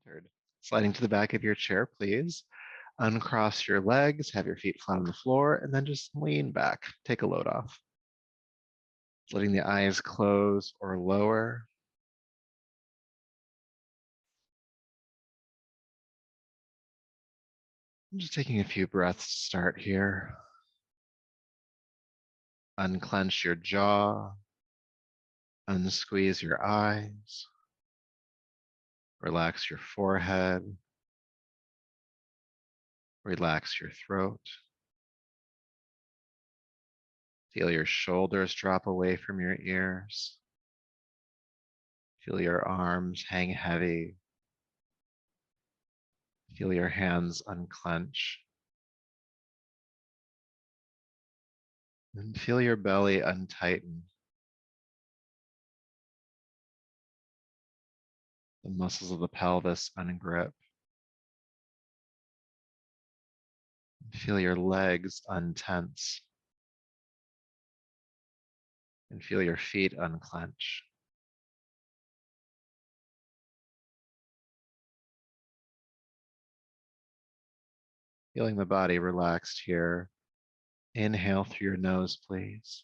centered. Sliding to the back of your chair, please. Uncross your legs, have your feet flat on the floor, and then just lean back. Take a load off. Letting the eyes close or lower. I'm just taking a few breaths to start here. Unclench your jaw. Unsqueeze your eyes. Relax your forehead. Relax your throat. Feel your shoulders drop away from your ears. Feel your arms hang heavy. Feel your hands unclench. And feel your belly untighten. The muscles of the pelvis ungrip. Feel your legs untense. And feel your feet unclench. Feeling the body relaxed here. Inhale through your nose, please.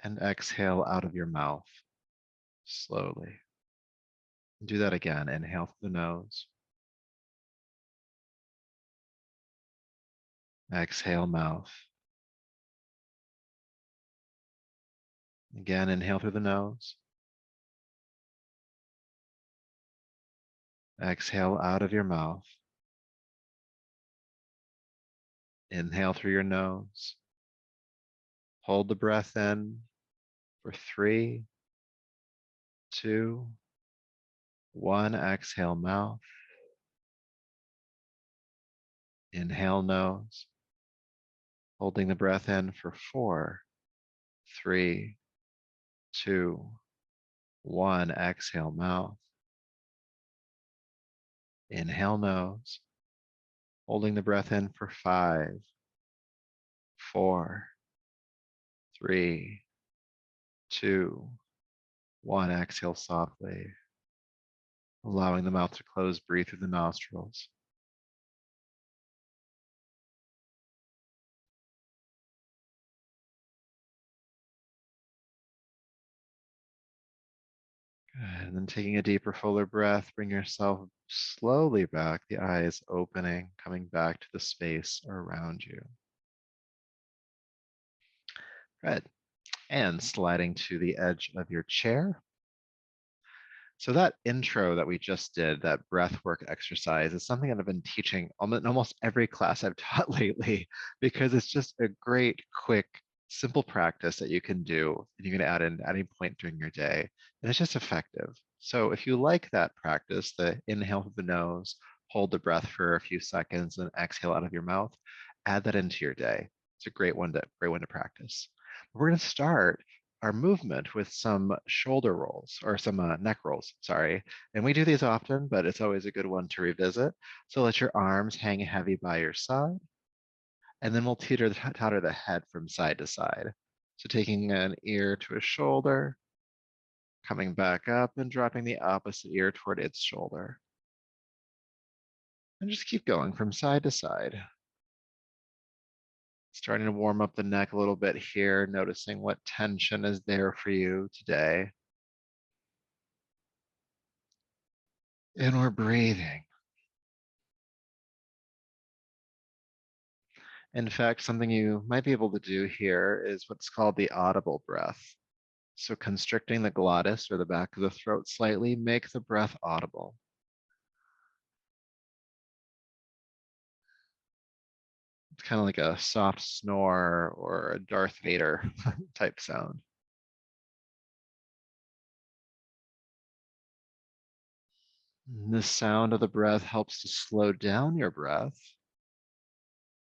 And exhale out of your mouth, slowly. Do that again. Inhale through the nose. Exhale, mouth. Again, inhale through the nose. Exhale out of your mouth. Inhale through your nose. Hold the breath in for 3, 2, 1. Exhale, mouth. Inhale, nose. Holding the breath in for 4, 3, 2, 1. Exhale, mouth. Inhale, nose. Holding the breath in for 5, 4, 3, 2, 1. Exhale softly. Allowing the mouth to close, breathe through the nostrils. Good. And then taking a deeper, fuller breath, bring yourself slowly back, the eyes opening, coming back to the space around you. Good. And sliding to the edge of your chair. So that intro that we just did, that breathwork exercise, is something that I've been teaching in almost every class I've taught lately, because it's just a great, quick, simple practice that you can do and you can add in at any point during your day. And it's just effective. So if you like that practice, the inhale through the nose, hold the breath for a few seconds, and exhale out of your mouth, add that into your day. It's a great one to practice. We're going to start our movement with some shoulder rolls or some neck rolls, sorry. And we do these often, but it's always a good one to revisit. So let your arms hang heavy by your side, and then we'll totter the head from side to side. So taking an ear to a shoulder, coming back up and dropping the opposite ear toward its shoulder. And just keep going from side to side. Starting to warm up the neck a little bit here, noticing what tension is there for you today. And we're breathing. In fact, something you might be able to do here is what's called the audible breath. So constricting the glottis or the back of the throat slightly, make the breath audible. It's kind of like a soft snore or a Darth Vader type sound. And the sound of the breath helps to slow down your breath.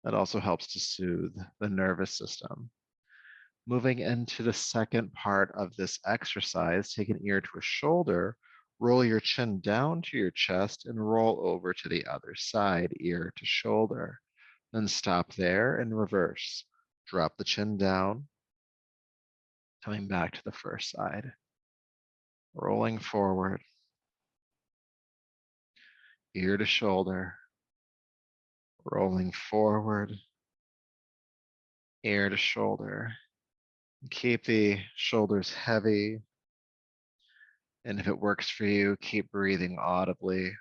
That also helps to soothe the nervous system. Moving into the second part of this exercise, take an ear to a shoulder, roll your chin down to your chest and roll over to the other side, ear to shoulder. Then stop there and reverse. Drop the chin down, coming back to the first side. Rolling forward. ear to shoulder, rolling forward, ear to shoulder. Keep the shoulders heavy. And if it works for you, keep breathing audibly.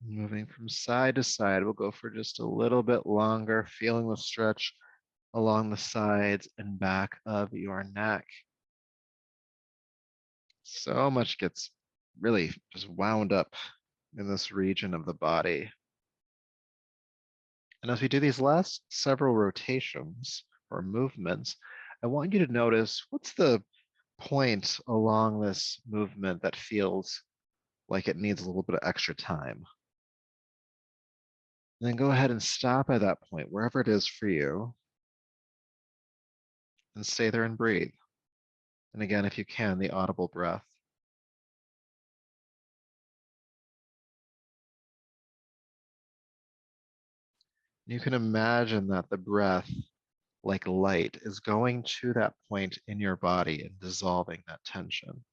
Moving from side to side, we'll go for just a little bit longer, feeling the stretch along the sides and back of your neck. So much gets really just wound up in this region of the body. And as we do these last several rotations or movements, I want you to notice what's the point along this movement that feels like it needs a little bit of extra time. And then go ahead and stop at that point, wherever it is for you, and stay there and breathe. And again, if you can, the audible breath. You can imagine that the breath, like light, is going to that point in your body and dissolving that tension.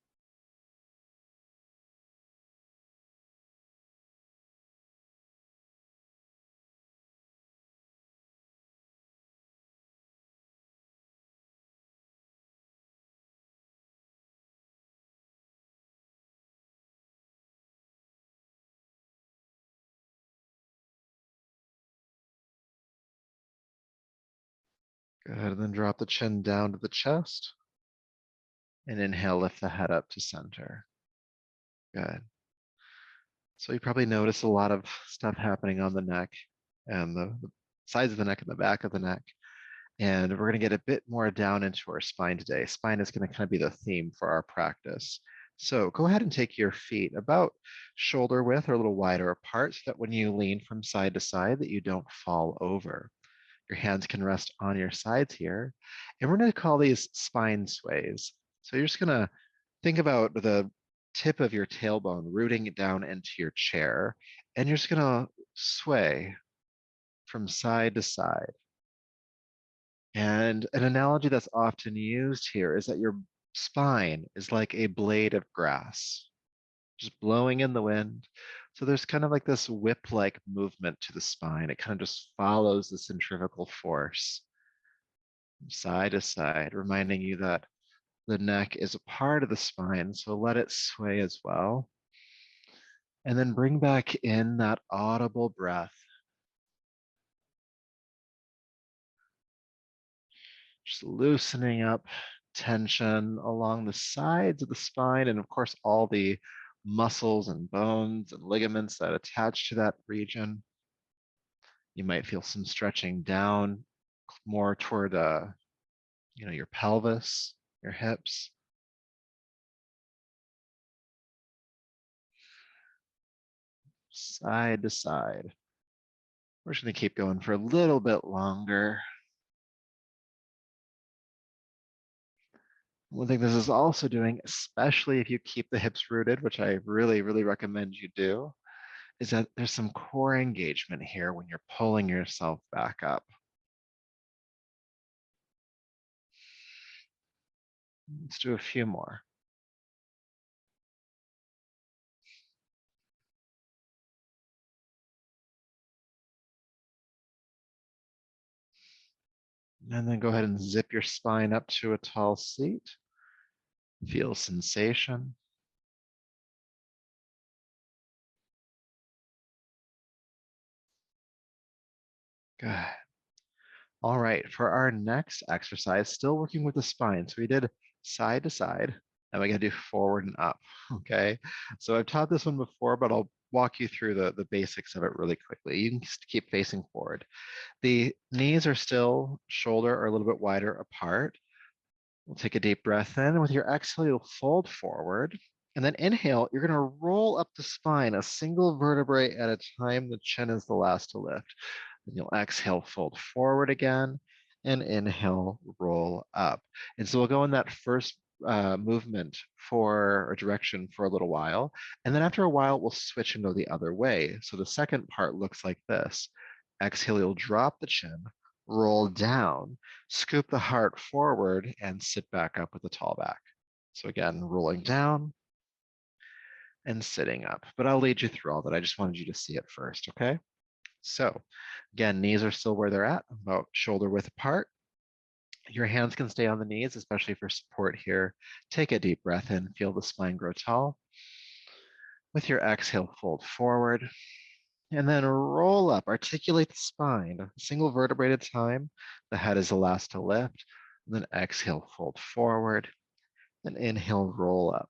Go ahead and then drop the chin down to the chest and inhale, lift the head up to center. Good. So you probably notice a lot of stuff happening on the neck and the sides of the neck and the back of the neck. And we're going to get a bit more down into our spine today. Spine is going to kind of be the theme for our practice. So go ahead and take your feet about shoulder width or a little wider apart so that when you lean from side to side that you don't fall over. Your hands can rest on your sides here. And we're going to call these spine sways. So you're just going to think about the tip of your tailbone rooting it down into your chair. And you're just going to sway from side to side. And an analogy that's often used here is that your spine is like a blade of grass, just blowing in the wind. So there's kind of like this whip-like movement to the spine. It kind of just follows the centrifugal force from side to side, reminding you that the neck is a part of the spine, so let it sway as well. And then bring back in that audible breath. Just loosening up tension along the sides of the spine, and of course, all the muscles and bones and ligaments that attach to that region. You might feel some stretching down more toward your pelvis, your hips. Side to side. We're just going to keep going for a little bit longer. One thing this is also doing, especially if you keep the hips rooted, which I really, really recommend you do, is that there's some core engagement here when you're pulling yourself back up. Let's do a few more. And then go ahead and zip your spine up to a tall seat. Feel sensation. Good. All right, for our next exercise, still working with the spine. So we did side to side, and we gotta do forward and up, okay? So I've taught this one before, but I'll walk you through the basics of it really quickly. You can just keep facing forward. The knees are still shoulder or a little bit wider apart. We'll take a deep breath in, and with your exhale, you'll fold forward. And then inhale, you're gonna roll up the spine, a single vertebrae at a time. The chin is the last to lift. Then you'll exhale, fold forward again, and inhale, roll up. And so we'll go in that first movement for or direction for a little while. And then after a while, we'll switch and go the other way. So the second part looks like this. Exhale, you'll drop the chin, roll down, scoop the heart forward, and sit back up with a tall back. So again, rolling down and sitting up. But I'll lead you through all that. I just wanted you to see it first, okay? So again, knees are still where they're at, about shoulder width apart. Your hands can stay on the knees, especially for support here. Take a deep breath in, feel the spine grow tall. With your exhale, fold forward, and then roll up. Articulate the spine, a single vertebrae at a time. The head is the last to lift. And then exhale, fold forward, and inhale, roll up.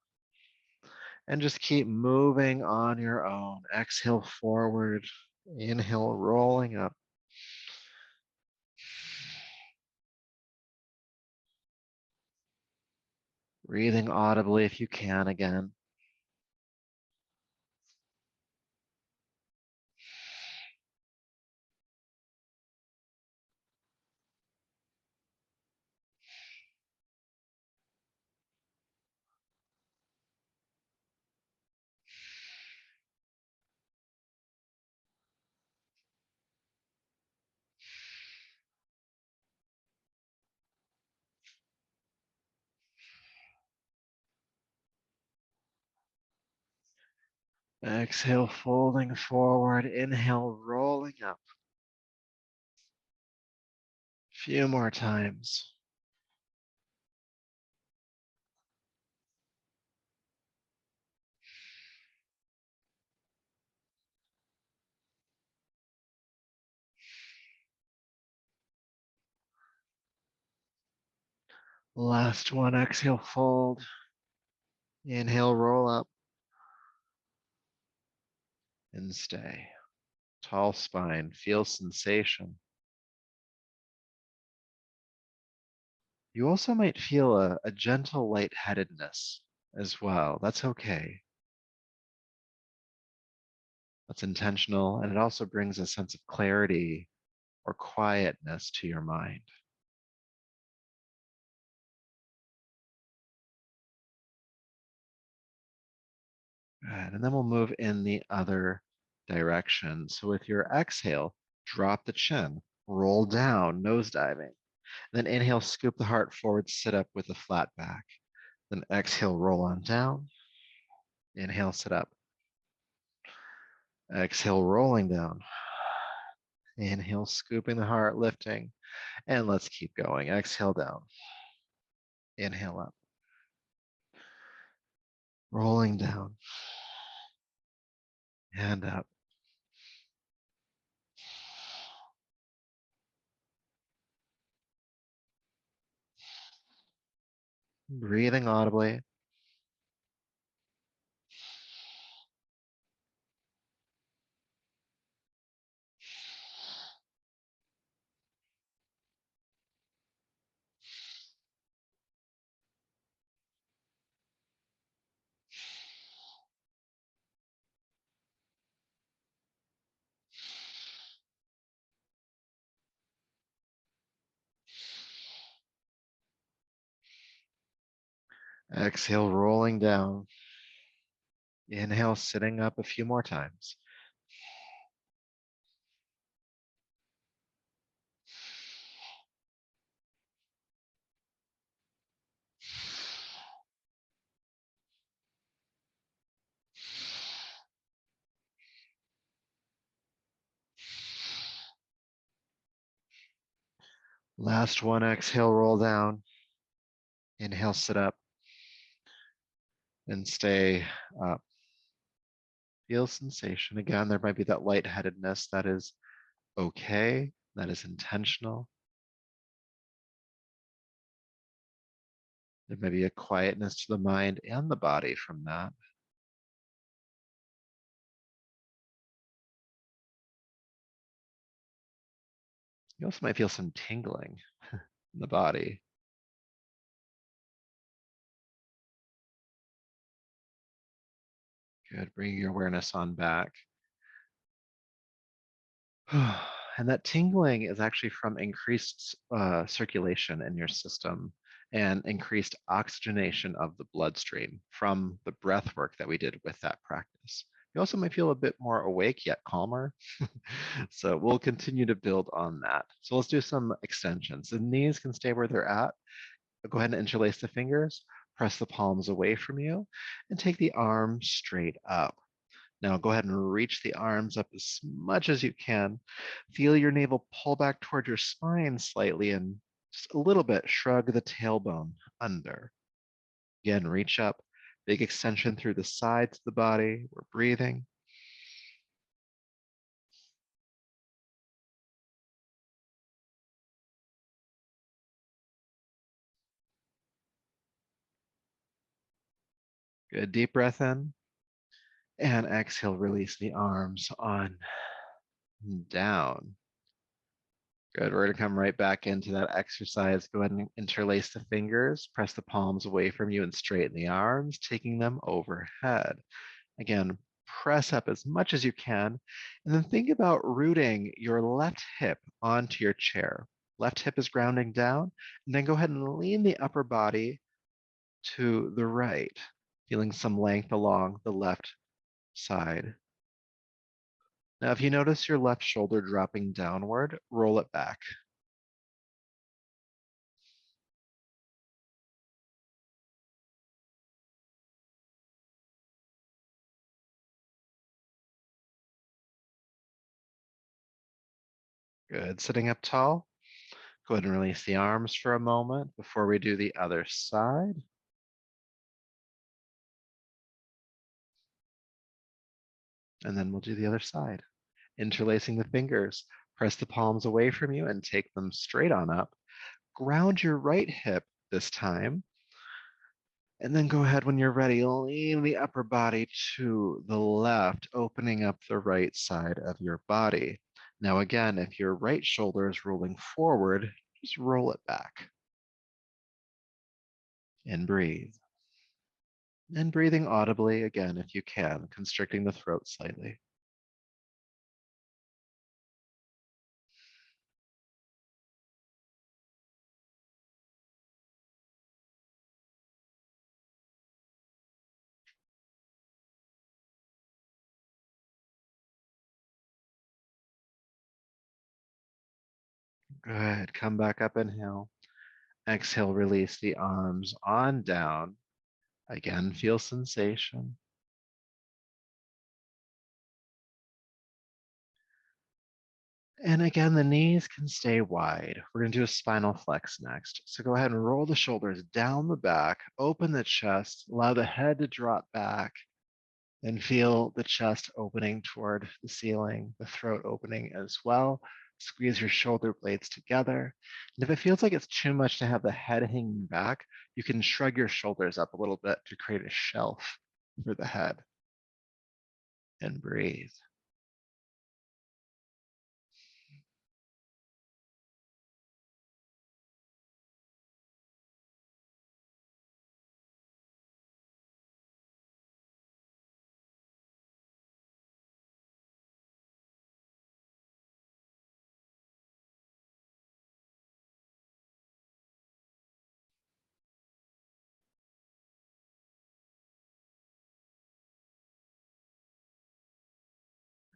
And just keep moving on your own. Exhale, forward, inhale, rolling up. Breathing audibly if you can again. Exhale, folding forward. Inhale, rolling up. Few more times. Last one. Exhale, fold. Inhale, roll up. And stay. Tall spine. Feel sensation. You also might feel a gentle lightheadedness as well. That's okay. That's intentional. And it also brings a sense of clarity or quietness to your mind. Good. And then we'll move in the other direction. So with your exhale, drop the chin, roll down, nose diving. Then inhale, scoop the heart forward, sit up with a flat back. Then exhale, roll on down. Inhale, sit up. Exhale, rolling down. Inhale, scooping the heart, lifting. And let's keep going. Exhale down. Inhale up. Rolling down. And up. Breathing audibly. Exhale, rolling down. Inhale, sitting up a few more times. Last one, exhale, roll down. Inhale, sit up and stay up. Feel sensation. Again, there might be that lightheadedness. That is okay. That is intentional. There may be a quietness to the mind and the body from that. You also might feel some tingling in the body. Good. Bring your awareness on back. And that tingling is actually from increased circulation in your system. and increased oxygenation of the bloodstream from the breath work that we did with that practice. You also might feel a bit more awake yet calmer. So we'll continue to build on that. So let's do some extensions. The knees can stay where they're at. Go ahead and interlace the fingers, press the palms away from you, and take the arms straight up. Now go ahead and reach the arms up as much as you can. Feel your navel pull back toward your spine slightly and just a little bit shrug the tailbone under. Again, reach up, big extension through the sides of the body. We're breathing. Good, deep breath in. And exhale, release the arms on down. Good. We're going to come right back into that exercise. Go ahead and interlace the fingers, press the palms away from you and straighten the arms, taking them overhead. Again, press up as much as you can, and then think about rooting your left hip onto your chair. Left hip is grounding down, and then go ahead and lean the upper body to the right, feeling some length along the left side. Now, if you notice your left shoulder dropping downward, roll it back. Good. Sitting up tall. Go ahead and release the arms for a moment before we do the other side. And then we'll do the other side. Interlacing the fingers, press the palms away from you and take them straight on up. Ground your right hip this time. And then go ahead when you're ready, lean the upper body to the left, opening up the right side of your body. Now, again, if your right shoulder is rolling forward, just roll it back and breathe. And breathing audibly again, if you can, constricting the throat slightly. Good. Come back up, inhale. Exhale, release the arms on down. Again, feel sensation. And again, the knees can stay wide. We're going to do a spinal flex next. So go ahead and roll the shoulders down the back, open the chest, allow the head to drop back, and feel the chest opening toward the ceiling, the throat opening as well. Squeeze your shoulder blades together. And if it feels like it's too much to have the head hanging back, you can shrug your shoulders up a little bit to create a shelf for the head. And breathe.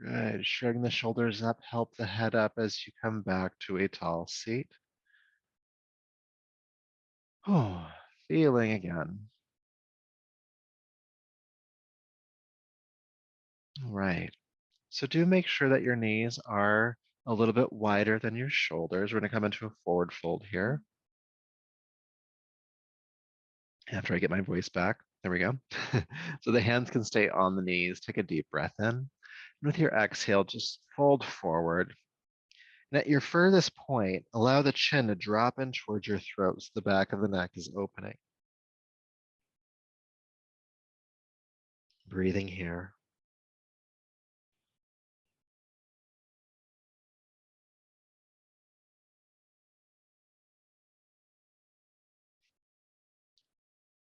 Good. Shrugging the shoulders up, help the head up as you come back to a tall seat. Oh, feeling again. All right. So do make sure that your knees are a little bit wider than your shoulders. We're going to come into a forward fold here. After I get my voice back, there we go. So the hands can stay on the knees. Take a deep breath in. And with your exhale, just fold forward. And at your furthest point, allow the chin to drop in towards your throat so the back of the neck is opening. Breathing here.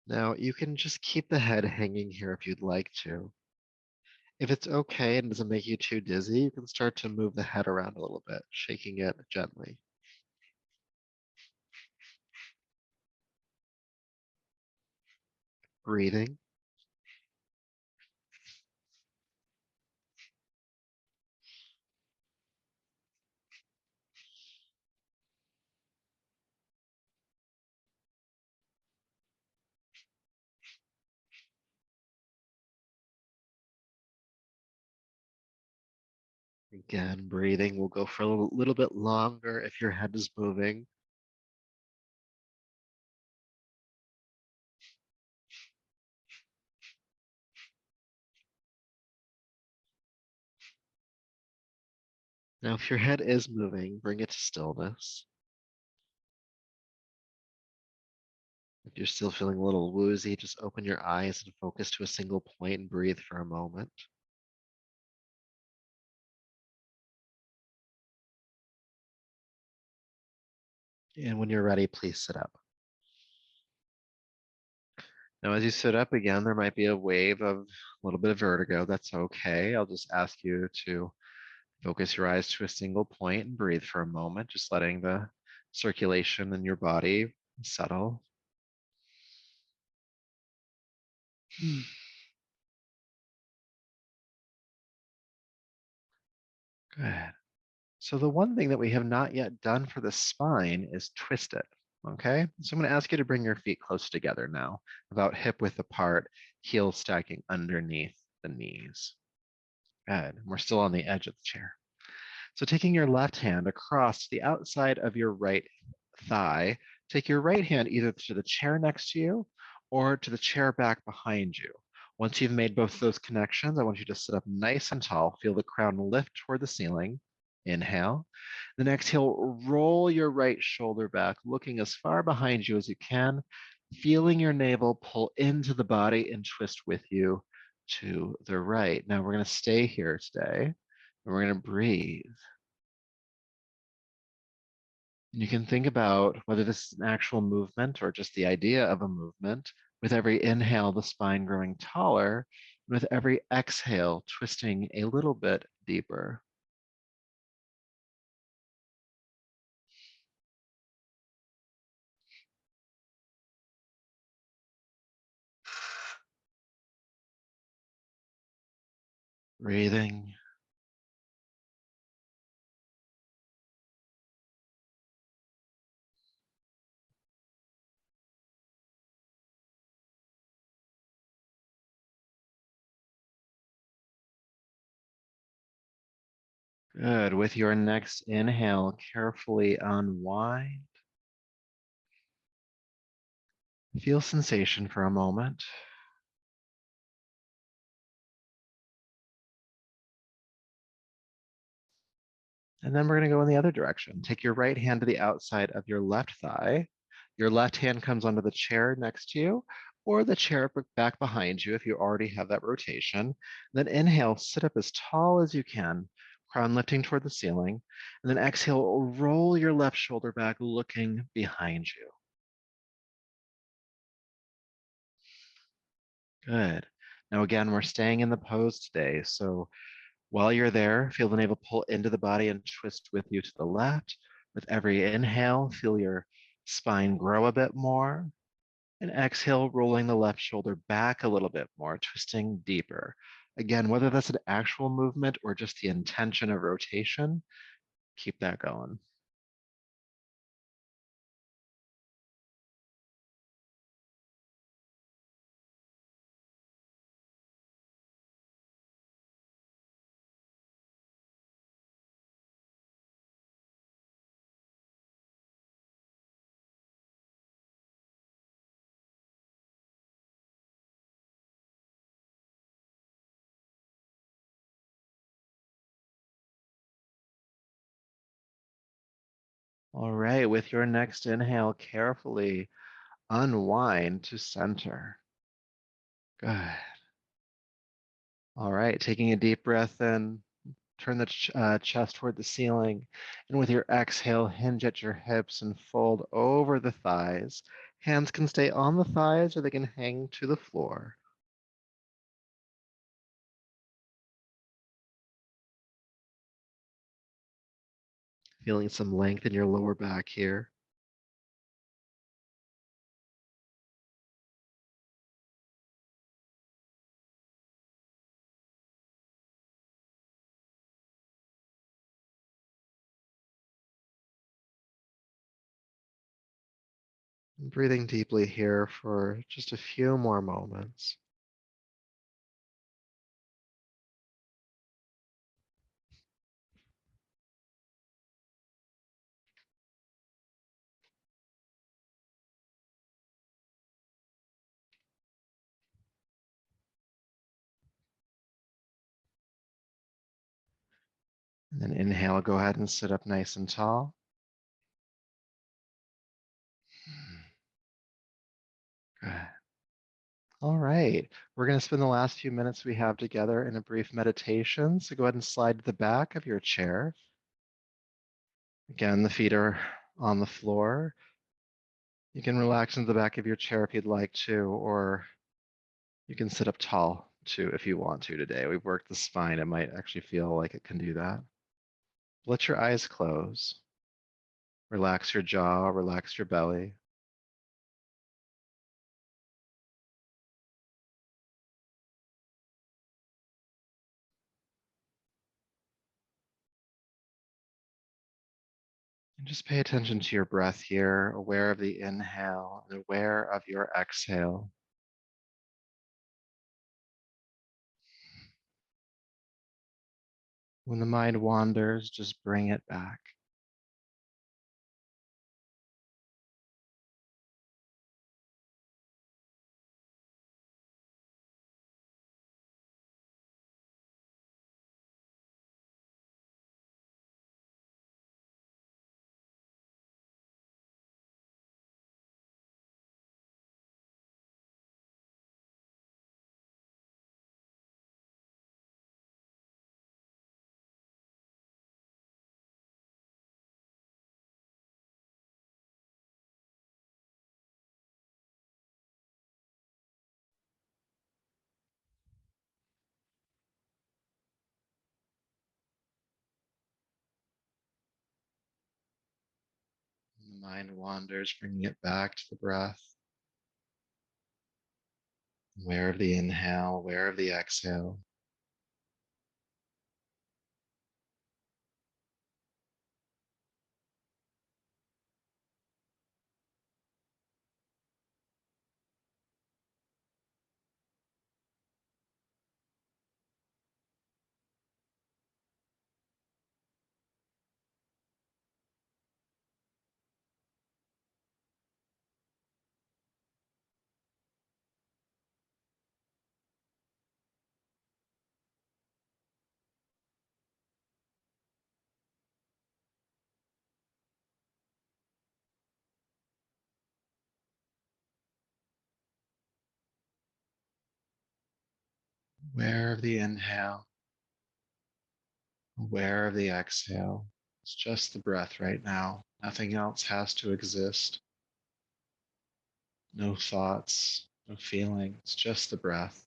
Now, you can just keep the head hanging here if you'd like to. If it's okay and doesn't make you too dizzy, you can start to move the head around a little bit, shaking it gently. breathing. Again, breathing will go for a little bit longer if your head is moving. Now, if your head is moving, bring it to stillness. If you're still feeling a little woozy, just open your eyes and focus to a single point and breathe for a moment. And when you're ready, please sit up. Now, as you sit up again, there might be a wave of a little bit of vertigo. That's okay. I'll just ask you to focus your eyes to a single point and breathe for a moment, just letting the circulation in your body settle. Good. So the one thing that we have not yet done for the spine is twist it. Okay. So I'm going to ask you to bring your feet close together now, about hip width apart, heels stacking underneath the knees. Good. We're still on the edge of the chair. So taking your left hand across the outside of your right thigh, take your right hand either to the chair next to you or to the chair back behind you. Once you've made both those connections, I want you to sit up nice and tall. Feel the crown lift toward the ceiling. Inhale. Then exhale, roll your right shoulder back, looking as far behind you as you can, feeling your navel pull into the body and twist with you to the right. Now we're going to stay here today and we're going to breathe. And you can think about whether this is an actual movement or just the idea of a movement. With every inhale, the spine growing taller, and with every exhale, twisting a little bit deeper. Breathing. Good. With your next inhale, carefully unwind. Feel sensation for a moment. And then we're going to go in the other direction. Take your right hand to the outside of your left thigh. Your left hand comes onto the chair next to you or the chair back behind you if you already have that rotation. Then inhale, sit up as tall as you can, crown lifting toward the ceiling. And then exhale, roll your left shoulder back, looking behind you. Good. Now, again, we're staying in the pose today. So while you're there, feel the navel pull into the body and twist with you to the left. With every inhale, feel your spine grow a bit more. And exhale, rolling the left shoulder back a little bit more, twisting deeper. Again, whether that's an actual movement or just the intention of rotation, keep that going. All right, with your next inhale, carefully unwind to center. Good. All right, taking a deep breath in, turn the chest toward the ceiling. And with your exhale, hinge at your hips and fold over the thighs. Hands can stay on the thighs or they can hang to the floor. Feeling some length in your lower back here. Breathing deeply here for just a few more moments. And then inhale, go ahead and sit up nice and tall. Good. All right. We're going to spend the last few minutes we have together in a brief meditation. So go ahead and slide to the back of your chair. Again, the feet are on the floor. You can relax into the back of your chair if you'd like to, or you can sit up tall too if you want to today. We've worked the spine. It might actually feel like it can do that. Let your eyes close. Relax your jaw, relax your belly. And just pay attention to your breath here, aware of the inhale and aware of your exhale. When the mind wanders, just bring it back. When the mind wanders, bringing it back to the breath. Aware of the inhale, aware of the exhale. Aware of the inhale, aware of the exhale. It's just the breath right now. Nothing else has to exist. No thoughts, no feelings, just the breath.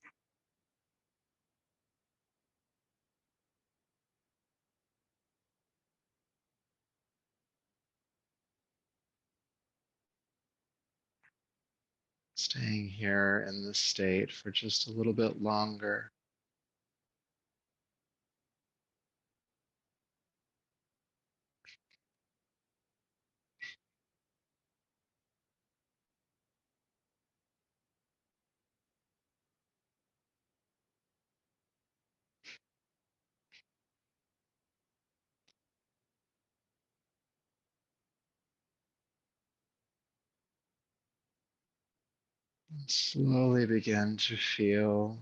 Staying here in this state for just a little bit longer. And slowly begin to feel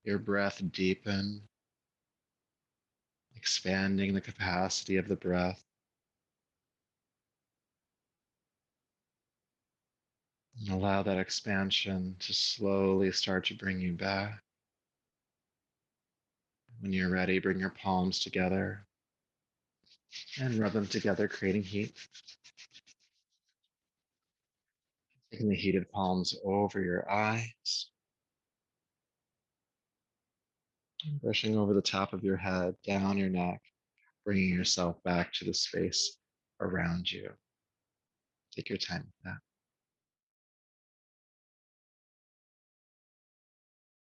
your breath deepen, expanding the capacity of the breath. And allow that expansion to slowly start to bring you back. When you're ready, bring your palms together and rub them together, creating heat. Taking the heated palms over your eyes, brushing over the top of your head, down your neck, bringing yourself back to the space around you. Take your time with that.